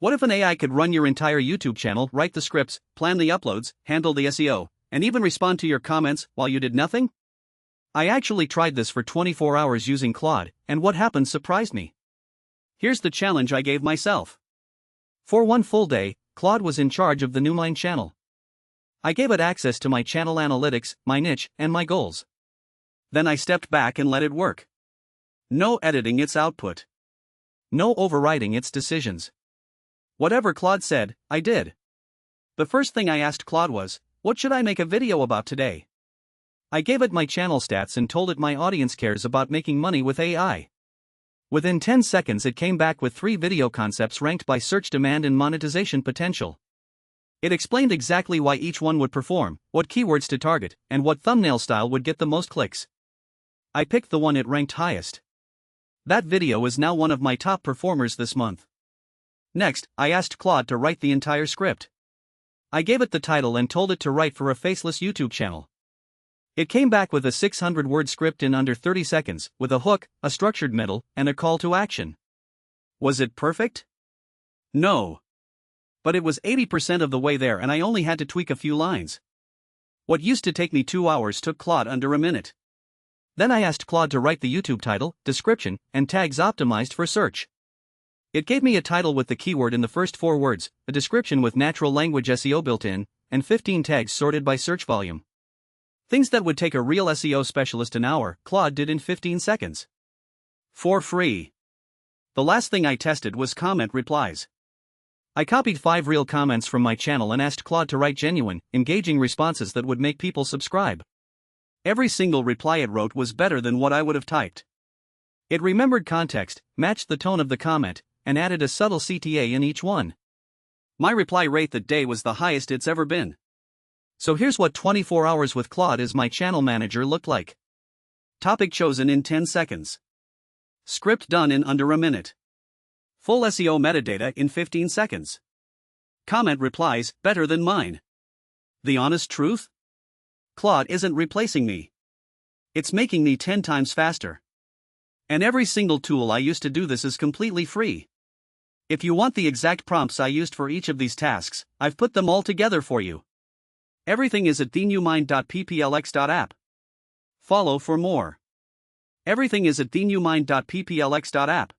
What if an AI could run your entire YouTube channel, write the scripts, plan the uploads, handle the SEO, and even respond to your comments while you did nothing? I actually tried this for 24 hours using Claude, and what happened surprised me. Here's the challenge I gave myself. For one full day, Claude was in charge of the TheNewMind channel. I gave it access to my channel analytics, my niche, and my goals. Then I stepped back and let it work. No editing its output. No overriding its decisions. Whatever Claude said, I did. The first thing I asked Claude was, what should I make a video about today? I gave it my channel stats and told it my audience cares about making money with AI. Within 10 seconds it came back with 3 video concepts ranked by search demand and monetization potential. It explained exactly why each one would perform, what keywords to target, and what thumbnail style would get the most clicks. I picked the one it ranked highest. That video is now one of my top performers this month. Next, I asked Claude to write the entire script. I gave it the title and told it to write for a faceless YouTube channel. It came back with a 600-word script in under 30 seconds, with a hook, a structured middle, and a call to action. Was it perfect? No. But it was 80% of the way there and I only had to tweak a few lines. What used to take me 2 hours took Claude under a minute. Then I asked Claude to write the YouTube title, description, and tags optimized for search. It gave me a title with the keyword in the first 4 words, a description with natural language SEO built in, and 15 tags sorted by search volume. Things that would take a real SEO specialist an hour, Claude did in 15 seconds. For free. The last thing I tested was comment replies. I copied 5 real comments from my channel and asked Claude to write genuine, engaging responses that would make people subscribe. Every single reply it wrote was better than what I would have typed. It remembered context, matched the tone of the comment, and added a subtle CTA in each one. My reply rate that day was the highest it's ever been. So here's what 24 hours with Claude as my channel manager looked like. Topic chosen in 10 seconds. Script done in under a minute. Full SEO metadata in 15 seconds. Comment replies, better than mine. The honest truth? Claude isn't replacing me. It's making me 10 times faster. And every single tool I use to do this is completely free. If you want the exact prompts I used for each of these tasks, I've put them all together for you. Everything is at TheNewMind.pplx.app. Follow for more. Everything is at TheNewMind.pplx.app.